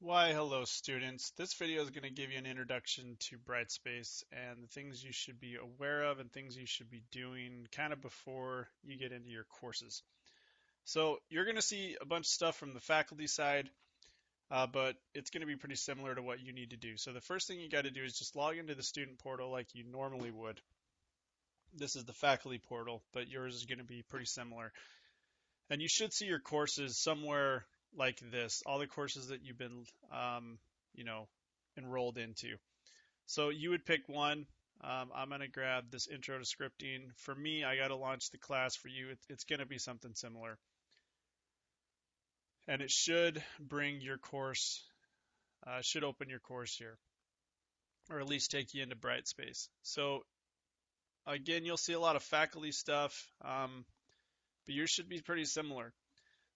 Why, hello students. This video is going to give you an introduction to BrightSpace and the things you should be aware of and things you should be doing kind of before you get into your courses. So you're going to see a bunch of stuff from the faculty side, but it's going to be pretty similar to what you need to do. So the first thing you got to do is just log into the student portal like you normally would. This is the faculty portal, but yours is going to be pretty similar. And you should see your courses somewhere like this, all the courses that you've been, you know, enrolled into. So you would pick one. I'm going to grab this intro to scripting. For me, I got to launch the class. For you, it's going to be something similar. And it should bring your course, should open your course here, or at least take you into BrightSpace. So again, you'll see a lot of faculty stuff, but yours should be pretty similar.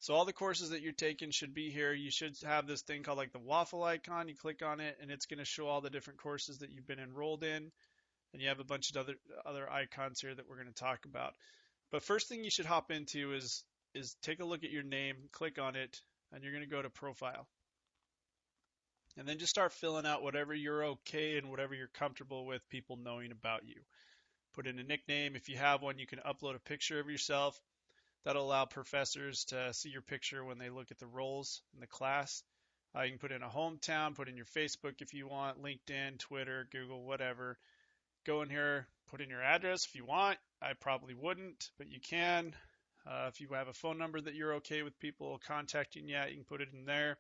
So all the courses that you're taking should be here. You should have this thing called like the waffle icon. You click on it and it's going to show all the different courses that you've been enrolled in. And you have a bunch of other icons here that we're going to talk about. But first thing you should hop into is take a look at your name, click on it, and you're going to go to profile. And then just start filling out whatever you're okay and whatever you're comfortable with people knowing about you. Put in a nickname. If you have one, you can upload a picture of yourself. That'll allow professors to see your picture when they look at the roles in the class. You can put in a hometown, put in your Facebook if you want, LinkedIn, Twitter, Google, whatever. Go in here, put in your address if you want. I probably wouldn't, but you can. If you have a phone number that you're okay with people contacting you, you can put it in there.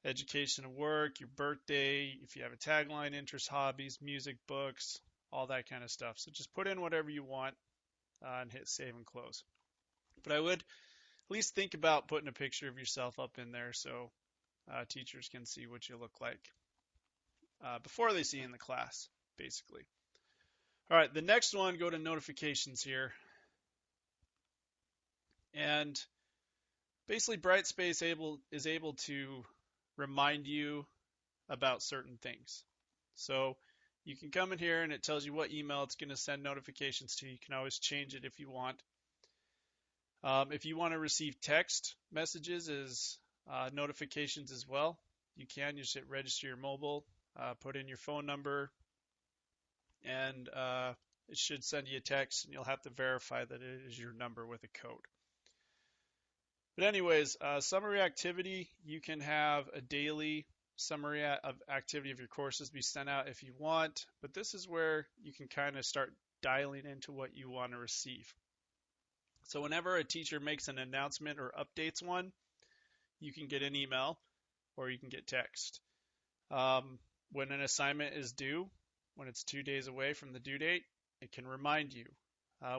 Education and work, your birthday, if you have a tagline, interests, hobbies, music, books, all that kind of stuff. So just put in whatever you want and hit save and close. But I would at least think about putting a picture of yourself up in there so teachers can see what you look like before they see you in the class, basically. All right, the next one, go to notifications here. And basically BrightSpace is able to remind you about certain things. So you can come in here and it tells you what email it's going to send notifications to. You can always change it if you want. If you want to receive text messages as notifications as well, you can. You just hit register your mobile, put in your phone number, and it should send you a text, and you'll have to verify that it is your number with a code. But anyways, summary activity, you can have a daily summary of activity of your courses be sent out if you want, but this is where you can kind of start dialing into what you want to receive. So whenever a teacher makes an announcement or updates one, you can get an email or you can get text. When an assignment is due, when it's 2 days away from the due date, it can remind you.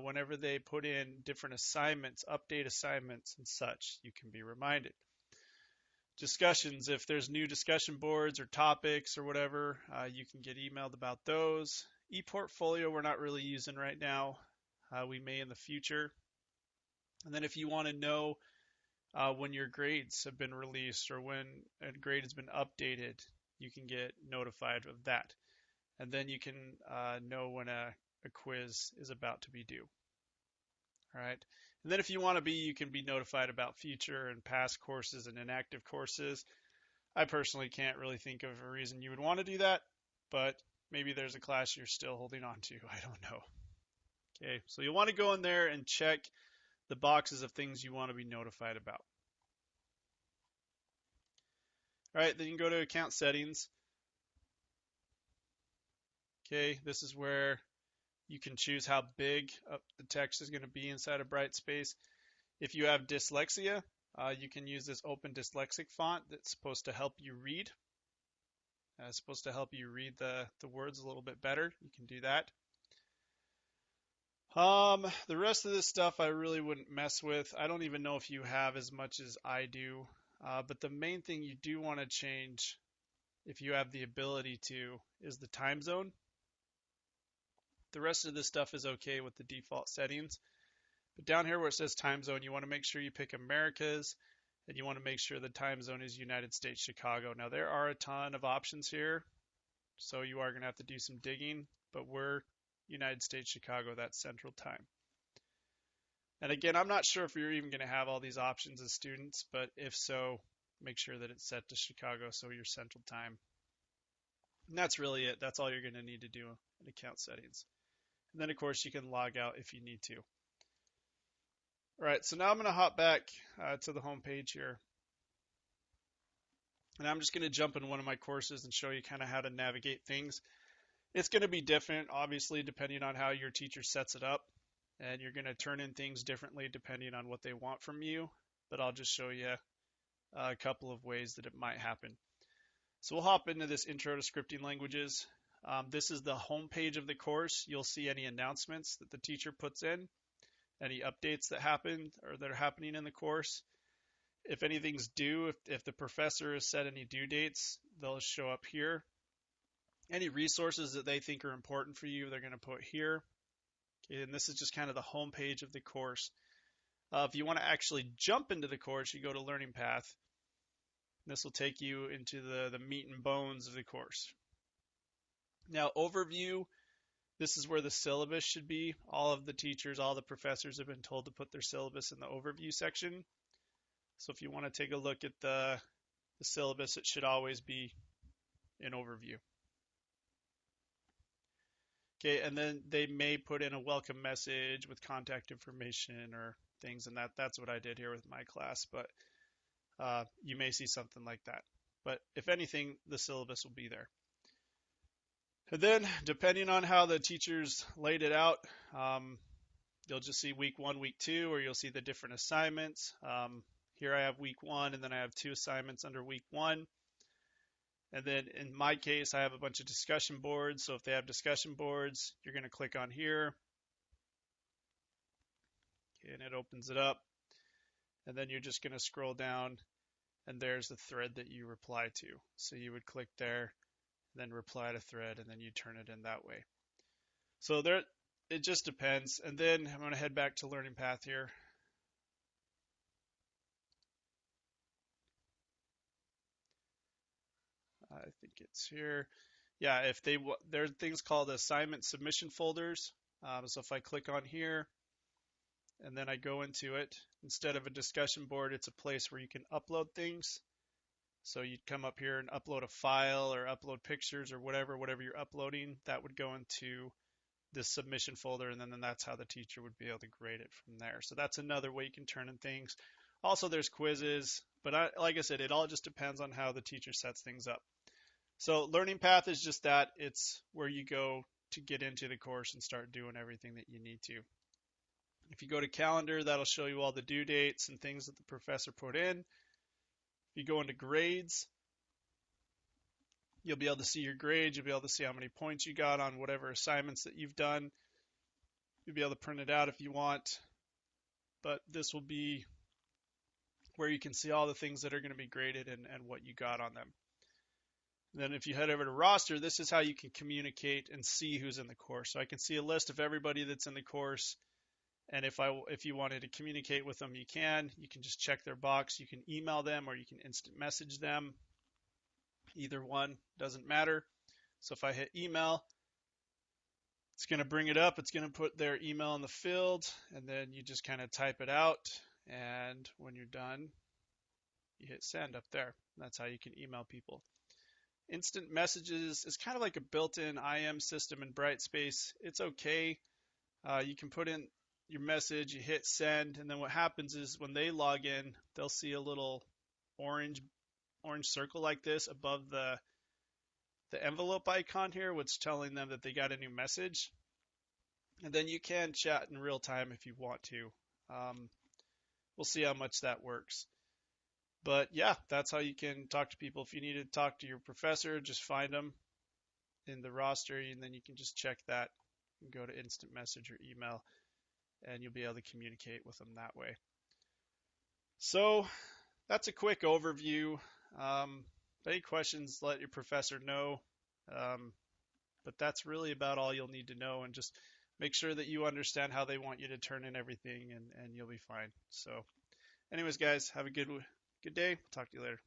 Whenever they put in different assignments, update assignments and such, you can be reminded. Discussions, if there's new discussion boards or topics or whatever, you can get emailed about those. ePortfolio we're not really using right now. We may in the future. And then if you want to know when your grades have been released or when a grade has been updated, you can get notified of that. And then you can know when a quiz is about to be due. All right. And then if you want to be, you can be notified about future and past courses and inactive courses. I personally can't really think of a reason you would want to do that, but maybe there's a class you're still holding on to. I don't know. Okay, so you'll want to go in there and check the boxes of things you want to be notified about. All right, then you can go to account settings. Okay, this is where you can choose how big the text is going to be inside of BrightSpace. If you have dyslexia, you can use this open dyslexic font that's supposed to help you read. It's supposed to help you read the words a little bit better. You can do that. The rest of this stuff I really wouldn't mess with. I don't even know if you have as much as I do, but the main thing you do want to change, if you have the ability to, is the time zone. The rest of this stuff is okay with the default settings, but down here where it says time zone, you want to make sure you pick Americas, and you want to make sure the time zone is United States Chicago. Now there are a ton of options here, so you are going to have to do some digging, but we're United States Chicago, that's Central Time. And again, I'm not sure if you're even going to have all these options as students, but if so, make sure that it's set to Chicago, so your Central Time. And that's really it. That's all you're going to need to do in account settings. And then, of course, you can log out if you need to. All right, so now I'm going to hop back to the home page here. And I'm just going to jump in one of my courses and show you kind of how to navigate things. It's going to be different, obviously, depending on how your teacher sets it up. And you're going to turn in things differently depending on what they want from you. But I'll just show you a couple of ways that it might happen. So we'll hop into this intro to scripting languages. This is the home page of the course. You'll see any announcements that the teacher puts in, any updates that happen or that are happening in the course. If anything's due, if the professor has set any due dates, they'll show up here. Any resources that they think are important for you, they're going to put here. Okay, and this is just kind of the home page of the course. If you want to actually jump into the course, you go to Learning Path. This will take you into the meat and bones of the course. Now, overview, this is where the syllabus should be. All of the teachers, all the professors have been told to put their syllabus in the overview section. So if you want to take a look at the syllabus, it should always be in overview. Okay, and then they may put in a welcome message with contact information or things, and that's what I did here with my class, but you may see something like that. But if anything, the syllabus will be there. And then, depending on how the teachers laid it out, you'll just see week 1, week 2, or you'll see the different assignments. Here I have week 1, and then I have 2 assignments under week 1. And then in my case, I have a bunch of discussion boards. So if they have discussion boards, you're going to click on here. Okay, and it opens it up. And then you're just going to scroll down, and there's the thread that you reply to. So you would click there, then reply to thread, and then you turn it in that way. So there, it just depends. And then I'm going to head back to Learning Path here. I think it's here. Yeah, if there are things called assignment submission folders. So if I click on here and then I go into it, instead of a discussion board, it's a place where you can upload things. So you'd come up here and upload a file or upload pictures or whatever you're uploading. That would go into this submission folder, and then that's how the teacher would be able to grade it from there. So that's another way you can turn in things. Also, there's quizzes, but like I said, it all just depends on how the teacher sets things up. So Learning Path is just that. It's where you go to get into the course and start doing everything that you need to. If you go to Calendar, that'll show you all the due dates and things that the professor put in. If you go into Grades, you'll be able to see your grades. You'll be able to see how many points you got on whatever assignments that you've done. You'll be able to print it out if you want. But this will be where you can see all the things that are going to be graded and what you got on them. Then if you head over to roster, this is how you can communicate and see who's in the course. So I can see a list of everybody that's in the course. And if you wanted to communicate with them, you can. You can just check their box. You can email them or you can instant message them. Either one, doesn't matter. So if I hit email, it's going to bring it up. It's going to put their email in the field, and then you just kind of type it out. And when you're done, you hit send up there. That's how you can email people. Instant messages is kind of like a built-in IM system in BrightSpace. It's okay. You can put in your message, you hit send, and then what happens is when they log in, they'll see a little orange circle like this above the envelope icon here, which is telling them that they got a new message. And then you can chat in real time if you want to. We'll see how much that works. But yeah, that's how you can talk to people. If you need to talk to your professor, just find them in the roster, and then you can just check that and go to instant message or email, and you'll be able to communicate with them that way. So that's a quick overview. Any questions, let your professor know. But that's really about all you'll need to know, and just make sure that you understand how they want you to turn in everything, and you'll be fine. So anyways, guys, have a good day. Talk to you later.